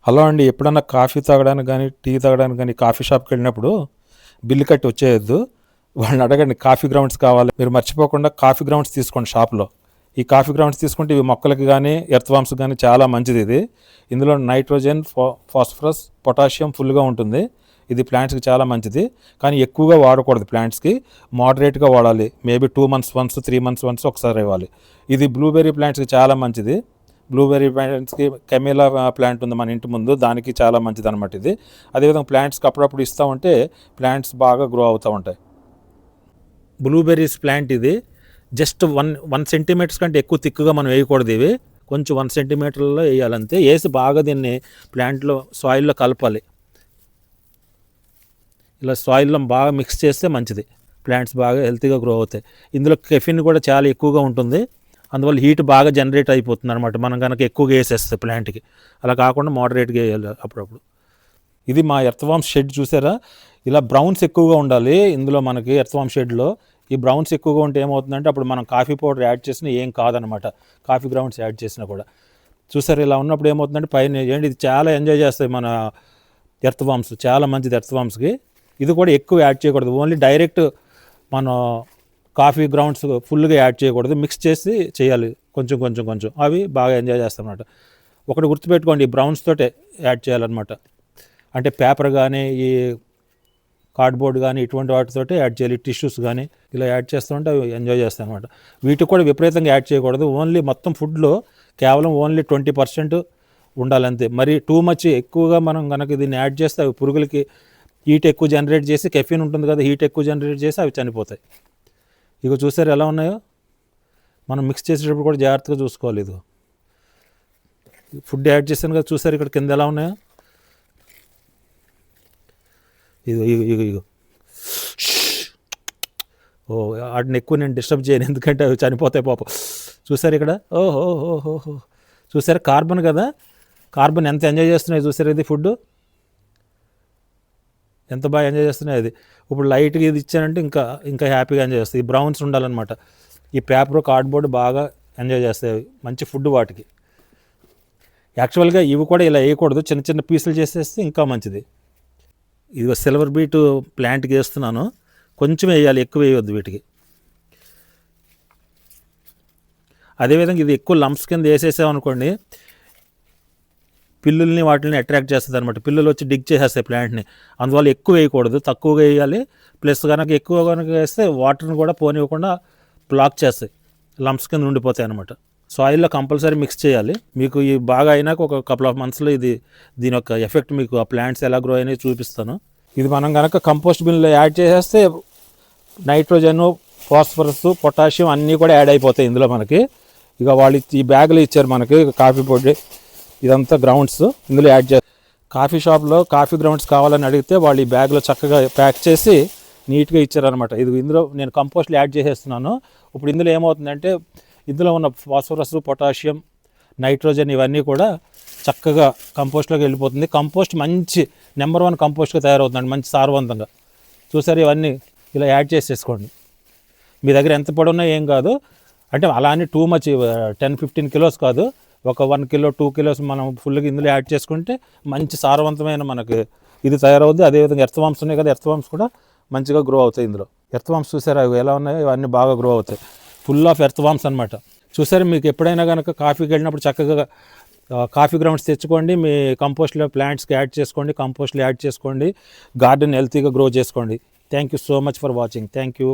Hello అండి, ఎప్పుడన్నా coffee తాగడానికి కానీ టీ తాగడానికి కానీ కాఫీ షాప్కి వెళ్ళినప్పుడు బిల్లు కట్టి వచ్చేయద్దు. వాళ్ళని అడగండి కాఫీ గ్రౌండ్స్ కావాలి. మీరు మర్చిపోకుండా కాఫీ గ్రౌండ్స్ తీసుకోండి షాప్లో. ఈ కాఫీ గ్రౌండ్స్ తీసుకుంటే ఇవి మొక్కలకి కానీ ఎర్త్ వామ్స్ కానీ చాలా మంచిది. ఇందులో నైట్రోజన్, ఫాస్ఫరస్, పొటాషియం ఫుల్గా ఉంటుంది. ఇది ప్లాంట్స్కి చాలా మంచిది. కానీ ఎక్కువగా వాడకూడదు. ప్లాంట్స్కి మోడరేట్గా వాడాలి. Maybe 2 months once, 3 months once ఒకసారి ఇవ్వాలి. ఇది బ్లూబెర్రీ ప్లాంట్స్కి చాలా మంచిది. బ్లూబెర్రీ ప్లాంట్స్కి కెమిలా ప్లాంట్ ఉంది మన ఇంటి ముందు, దానికి చాలా మంచిది అనమాట ఇది. అదేవిధంగా ప్లాంట్స్కి అప్పుడప్పుడు ఇస్తూ ఉంటే ప్లాంట్స్ బాగా గ్రో అవుతూ ఉంటాయి. బ్లూబెర్రీస్ ప్లాంట్ ఇది జస్ట్ 1 centimeters కంటే ఎక్కువ థిక్గా మనం వేయకూడదు. ఇవి కొంచెం 1 centimeterలో వేయాలంతే. వేసి బాగా దీన్ని ప్లాంట్లో సాయిల్లో కలపాలి. ఇలా సాయిల్లో బాగా మిక్స్ చేస్తే మంచిది. ప్లాంట్స్ బాగా హెల్తీగా గ్రో అవుతాయి. ఇందులో కెఫిన్ కూడా చాలా ఎక్కువగా ఉంటుంది. అందువల్ల హీట్ బాగా జనరేట్ అయిపోతుంది అనమాట మనం కనుక ఎక్కువగా వేసేస్తే ప్లాంట్కి. అలా కాకుండా మోడరేట్గా వేయాలి అప్పుడప్పుడు. ఇది మా ఎర్త్వామ్ షెడ్ చూసారా, ఇలా బ్రౌన్స్ ఎక్కువగా ఉండాలి ఇందులో మనకి. ఎర్త్వామ్ షెడ్లో ఈ బ్రౌన్స్ ఎక్కువగా ఉంటే ఏమవుతుందంటే అప్పుడు మనం కాఫీ పౌడర్ యాడ్ చేసినా ఏం కాదనమాట. కాఫీ గ్రౌండ్స్ యాడ్ చేసినా కూడా చూసారు. ఇలా ఉన్నప్పుడు ఏమవుతుందంటే పైన ఏంటి, ఇది చాలా ఎంజాయ్ చేస్తాయి మన ఎర్త్వామ్స్. చాలా మంచిది ఎర్త్వామ్స్కి. ఇది కూడా ఎక్కువ యాడ్ చేయకూడదు. ఓన్లీ డైరెక్ట్ మనం కాఫీ గ్రౌండ్స్ ఫుల్గా యాడ్ చేయకూడదు, మిక్స్ చేసి చేయాలి కొంచెం కొంచెం కొంచెం. అవి బాగా ఎంజాయ్ చేస్తామన్నమాట. ఒకటి గుర్తుపెట్టుకోండి, ఈ బ్రౌన్స్ తోటే యాడ్ చేయాలన్నమాట. అంటే పేపర్ కానీ ఈ కార్డ్బోర్డ్ కానీ ఇటువంటి వాటితోటే యాడ్ చేయాలి. టిష్యూస్ కానీ ఇలా యాడ్ చేస్తుంటే అవి ఎంజాయ్ చేస్తాయి అనమాట. వీటికి కూడా విపరీతంగా యాడ్ చేయకూడదు. ఓన్లీ మొత్తం ఫుడ్లో కేవలం ఓన్లీ 20% ఉండాలంతే. మరి టూ మచ్ ఎక్కువగా మనం కనుక దీన్ని యాడ్ చేస్తే అవి పురుగులకి హీట్ ఎక్కువ జనరేట్ చేసి, కెఫిన్ ఉంటుంది కదా, హీట్ ఎక్కువ జనరేట్ చేసి అవి చనిపోతాయి. ఇక చూసారు ఎలా ఉన్నాయో. మనం మిక్స్ చేసేటప్పుడు కూడా జాగ్రత్తగా చూసుకోవాలి. ఇది ఫుడ్ యాడ్ చేశాను కదా, చూసారు ఇక్కడ కింద ఎలా ఉన్నాయో. ఇగో ఇగో ఇగో ఇగో వాటిని ఎక్కువ నేను డిస్టర్బ్ చేయను, ఎందుకంటే అవి చనిపోతాయి పాపం. చూసారు ఇక్కడ, ఓహో చూసారు. కార్బన్ కదా, కార్బన్ ఎంత ఎంజాయ్ చేస్తున్నాయి చూసారు. ఇది ఫుడ్ ఎంత బాగా ఎంజాయ్ చేస్తున్నాయి. అది ఇప్పుడు లైట్గా ఇది ఇచ్చానంటే ఇంకా ఇంకా హ్యాపీగా ఎంజాయ్ చేస్తాయి. ఈ బ్రౌన్స్ ఉండాలన్నమాట. ఈ పేపర్, కార్డ్బోర్డ్ బాగా ఎంజాయ్ చేస్తాయి. మంచి ఫుడ్ వాటికి. యాక్చువల్గా ఇవి కూడా ఇలా వేయకూడదు, చిన్న చిన్న పీసులు చేసేస్తే ఇంకా మంచిది. ఇది సిల్వర్ బీట్ ప్లాంట్కి వేస్తున్నాను. కొంచెం వేయాలి, ఎక్కువ వేయవద్దు వీటికి. అదేవిధంగా ఇది ఎక్కువ లంప్స్ కింద వేసేసామనుకోండి, పిల్లుల్ని వాటిని అట్రాక్ట్ చేస్తుంది అనమాట. పిల్లులు వచ్చి డిగ్ చేసేస్తాయి ప్లాంట్ని. అందువల్ల ఎక్కువ వేయకూడదు, తక్కువగా వేయాలి. ప్లస్ కనుక ఎక్కువ కనుక వేస్తే వాటర్ని కూడా పోనివ్వకుండా బ్లాక్ చేస్తాయి, లంప్స్ కింద ఉండిపోతాయి అనమాట. సాయిల్లో కంపల్సరీ మిక్స్ చేయాలి. మీకు ఈ బాగా అయినాక ఒక couple of monthsలో దీని యొక్క ఎఫెక్ట్ మీకు ఆ ప్లాంట్స్ ఎలా గ్రో అయినాయి చూపిస్తాను. ఇది మనం కనుక కంపోస్ట్ బిన్లో యాడ్ చేసేస్తే నైట్రోజన్, ఫాస్ఫరస్, పొటాషియం అన్నీ కూడా యాడ్ అయిపోతాయి ఇందులో మనకి. ఇక వాళ్ళు ఈ బ్యాగులు ఇచ్చారు మనకి, కాఫీ పొడి ఇదంతా గ్రౌండ్స్ ఇందులో యాడ్ చేస్తారు. కాఫీ షాప్లో కాఫీ గ్రౌండ్స్ కావాలని అడిగితే వాళ్ళు ఈ బ్యాగ్లో చక్కగా ప్యాక్ చేసి నీట్గా ఇచ్చారనమాట. ఇందులో నేను కంపోస్ట్లు యాడ్ చేసేస్తున్నాను. ఇప్పుడు ఇందులో ఏమవుతుందంటే ఇందులో ఉన్న ఫాస్ఫరస్, పొటాషియం, నైట్రోజన్ ఇవన్నీ కూడా చక్కగా కంపోస్ట్లోకి వెళ్ళిపోతుంది. కంపోస్ట్ మంచి నెంబర్ 1 కంపోస్ట్గా తయారవుతుందండి, మంచి సారవంతంగా. చూసారు, ఇవన్నీ ఇలా యాడ్ చేసేసుకోండి. మీ దగ్గర ఎంత పొడి ఉన్నా ఏం కాదు. అంటే అలా అని టూ మచ్ 10-15 kilos కాదు, ఒక 1 kilo 2 kilos మనం ఫుల్గా ఇందులో యాడ్ చేసుకుంటే మంచి సారవంతమైన మనకి ఇది తయారవుద్ది. అదేవిధంగా ఎర్త్వామ్స్ ఉన్నాయి కదా, ఎర్త్వామ్స్ కూడా మంచిగా గ్రో అవుతాయి ఇందులో. ఎర్త్వామ్స్ చూసారా అవి ఎలా ఉన్నాయో, ఇవన్నీ బాగా గ్రో అవుతాయి. ఫుల్ ఆఫ్ ఎర్త్వామ్స్ అనమాట. చూసారు, మీకు ఎప్పుడైనా కనుక కాఫీకి వెళ్ళినప్పుడు చక్కగా కాఫీ గ్రౌండ్స్ తెచ్చుకోండి, మీ కంపోస్ట్లో ప్లాంట్స్కి యాడ్ చేసుకోండి, కంపోస్ట్లో యాడ్ చేసుకోండి, గార్డెన్ హెల్తీగా గ్రో చేసుకోండి. Thank you so much for watching. Thank you.